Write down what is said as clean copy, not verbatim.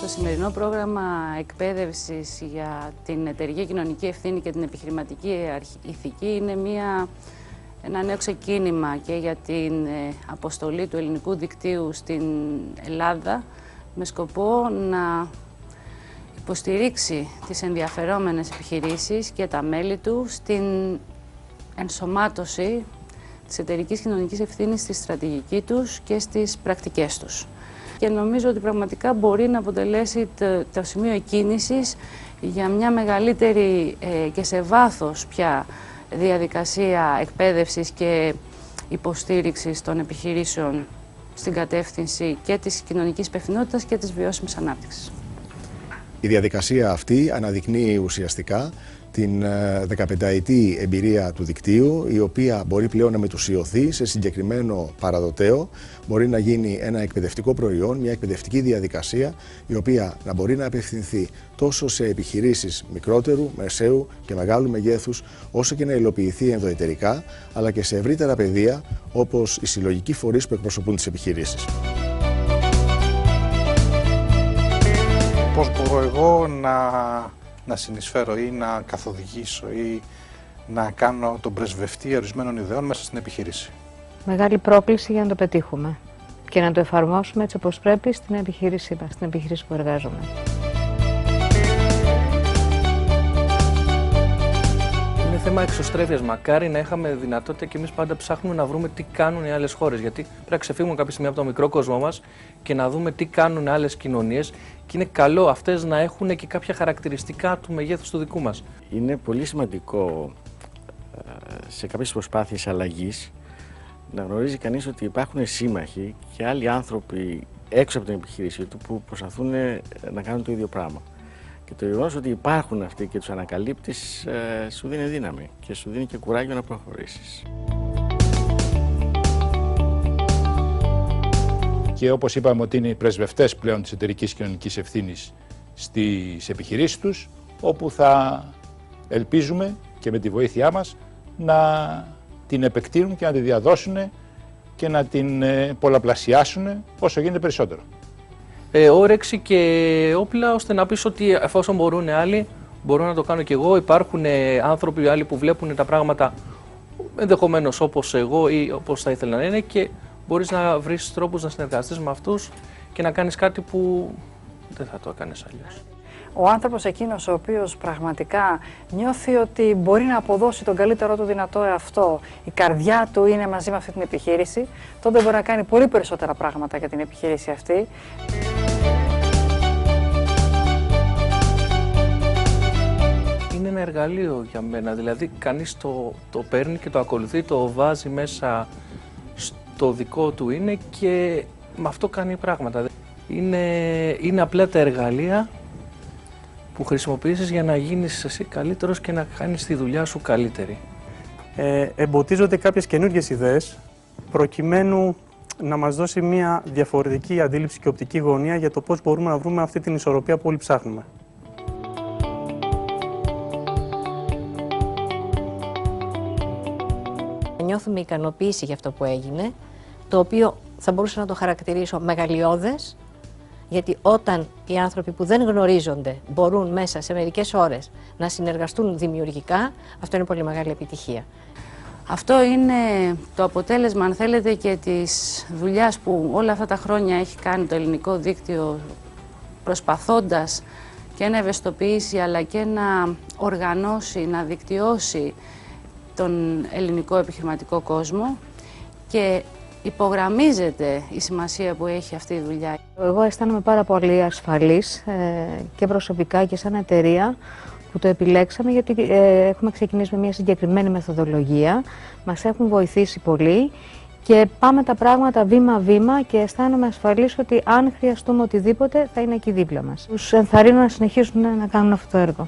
σημερινό πρόγραμμα εκπαίδευσης για την εταιρική κοινωνική ευθύνη και την επιχειρηματική ηθική είναι ένα νέο ξεκίνημα και για την αποστολή του ελληνικού δικτύου στην Ελλάδα με σκοπό να υποστηρίξει τις ενδιαφερόμενες επιχειρήσεις και τα μέλη του στην ενσωμάτωση της εταιρικής κοινωνικής ευθύνης στη στρατηγική τους και στις πρακτικές τους. Και νομίζω ότι πραγματικά μπορεί να αποτελέσει το σημείο εκκίνησης για μια μεγαλύτερη και σε βάθος πια διαδικασία εκπαίδευσης και υποστήριξης των επιχειρήσεων στην κατεύθυνση και της κοινωνικής υπευθυνότητας και της βιώσιμης ανάπτυξης. Η διαδικασία αυτή αναδεικνύει ουσιαστικά την 15ετή εμπειρία του δικτύου, η οποία μπορεί πλέον να μετουσιωθεί σε συγκεκριμένο παραδοτέο, μπορεί να γίνει ένα εκπαιδευτικό προϊόν, μια εκπαιδευτική διαδικασία, η οποία να μπορεί να απευθυνθεί τόσο σε επιχειρήσεις μικρότερου, μεσαίου και μεγάλου μεγέθους, όσο και να υλοποιηθεί ενδοεταιρικά, αλλά και σε ευρύτερα πεδία, όπως οι συλλογικοί φορείς που εκπροσωπούν τις επιχειρήσεις. Πώς μπορώ εγώ να συνεισφέρω ή να καθοδηγήσω ή να κάνω τον πρεσβευτή ορισμένων ιδεών μέσα στην επιχείρηση. Μεγάλη πρόκληση για να το πετύχουμε και να το εφαρμόσουμε έτσι όπως πρέπει στην επιχείρησή μας, στην επιχείρηση που εργάζομαι. Είναι θέμα εξωστρέφειας. Μακάρι να είχαμε δυνατότητα και εμείς πάντα ψάχνουμε να βρούμε τι κάνουν οι άλλες χώρες. Γιατί πρέπει να ξεφύγουμε κάποια στιγμή από το μικρό κόσμο μας και να δούμε τι κάνουν άλλες κοινωνίες. Και είναι καλό αυτές να έχουν και κάποια χαρακτηριστικά του μεγέθους του δικού μας. Είναι πολύ σημαντικό σε κάποιες προσπάθειες αλλαγής να γνωρίζει κανείς ότι υπάρχουν σύμμαχοι και άλλοι άνθρωποι έξω από την επιχείρηση του που προσπαθούν να κάνουν το ίδιο πράγμα. Και το γεγονός ότι υπάρχουν αυτοί και τους ανακαλύπτεις σου δίνει δύναμη και σου δίνει και κουράγιο να προχωρήσεις. Και όπως είπαμε ότι είναι οι πρεσβευτές πλέον της εταιρικής κοινωνικής ευθύνης στις επιχειρήσεις τους, όπου θα ελπίζουμε και με τη βοήθειά μας να την επεκτείνουν και να τη διαδώσουν και να την πολλαπλασιάσουν όσο γίνεται περισσότερο. Όρεξη και όπλα ώστε να πεις ότι εφόσον μπορούν άλλοι, μπορώ να το κάνω και εγώ. Υπάρχουν άνθρωποι άλλοι που βλέπουν τα πράγματα ενδεχομένως όπως εγώ ή όπως θα ήθελα να είναι και μπορείς να βρεις τρόπους να συνεργαστείς με αυτούς και να κάνεις κάτι που δεν θα το έκανες αλλιώς. Ο άνθρωπος εκείνος ο οποίος πραγματικά νιώθει ότι μπορεί να αποδώσει τον καλύτερό του δυνατό εαυτό, η καρδιά του είναι μαζί με αυτή την επιχείρηση, τότε μπορεί να κάνει πολύ περισσότερα πράγματα για την επιχείρηση αυτή. Είναι ένα εργαλείο για μένα, δηλαδή κανείς το παίρνει και το ακολουθεί, το βάζει μέσα στο δικό του είναι και με αυτό κάνει πράγματα. Είναι απλά τα εργαλεία που χρησιμοποιήσεις για να γίνεις εσύ καλύτερος και να κάνεις τη δουλειά σου καλύτερη. Εμποτίζονται κάποιες καινούργιες ιδέες προκειμένου να μας δώσει μια διαφορετική αντίληψη και οπτική γωνία για το πώς μπορούμε να βρούμε αυτή την ισορροπία που όλοι ψάχνουμε. Νιώθουμε ικανοποίηση για αυτό που έγινε, το οποίο θα μπορούσα να το χαρακτηρίσω μεγαλειώδες, γιατί όταν οι άνθρωποι που δεν γνωρίζονται μπορούν μέσα σε μερικές ώρες να συνεργαστούν δημιουργικά, αυτό είναι πολύ μεγάλη επιτυχία. Αυτό είναι το αποτέλεσμα, αν θέλετε, και της δουλειάς που όλα αυτά τα χρόνια έχει κάνει το ελληνικό δίκτυο, προσπαθώντας και να ευαισθητοποιήσει αλλά και να οργανώσει, να δικτυώσει τον ελληνικό επιχειρηματικό κόσμο και υπογραμμίζεται η σημασία που έχει αυτή η δουλειά. Εγώ αισθάνομαι πάρα πολύ ασφαλής και προσωπικά και σαν εταιρεία που το επιλέξαμε, γιατί έχουμε ξεκινήσει με μια συγκεκριμένη μεθοδολογία, μας έχουν βοηθήσει πολύ και πάμε τα πράγματα βήμα-βήμα και αισθάνομαι ασφαλής ότι αν χρειαστούμε οτιδήποτε θα είναι εκεί δίπλα μας. Τους ενθαρρύνω να συνεχίσουν να κάνουν αυτό το έργο.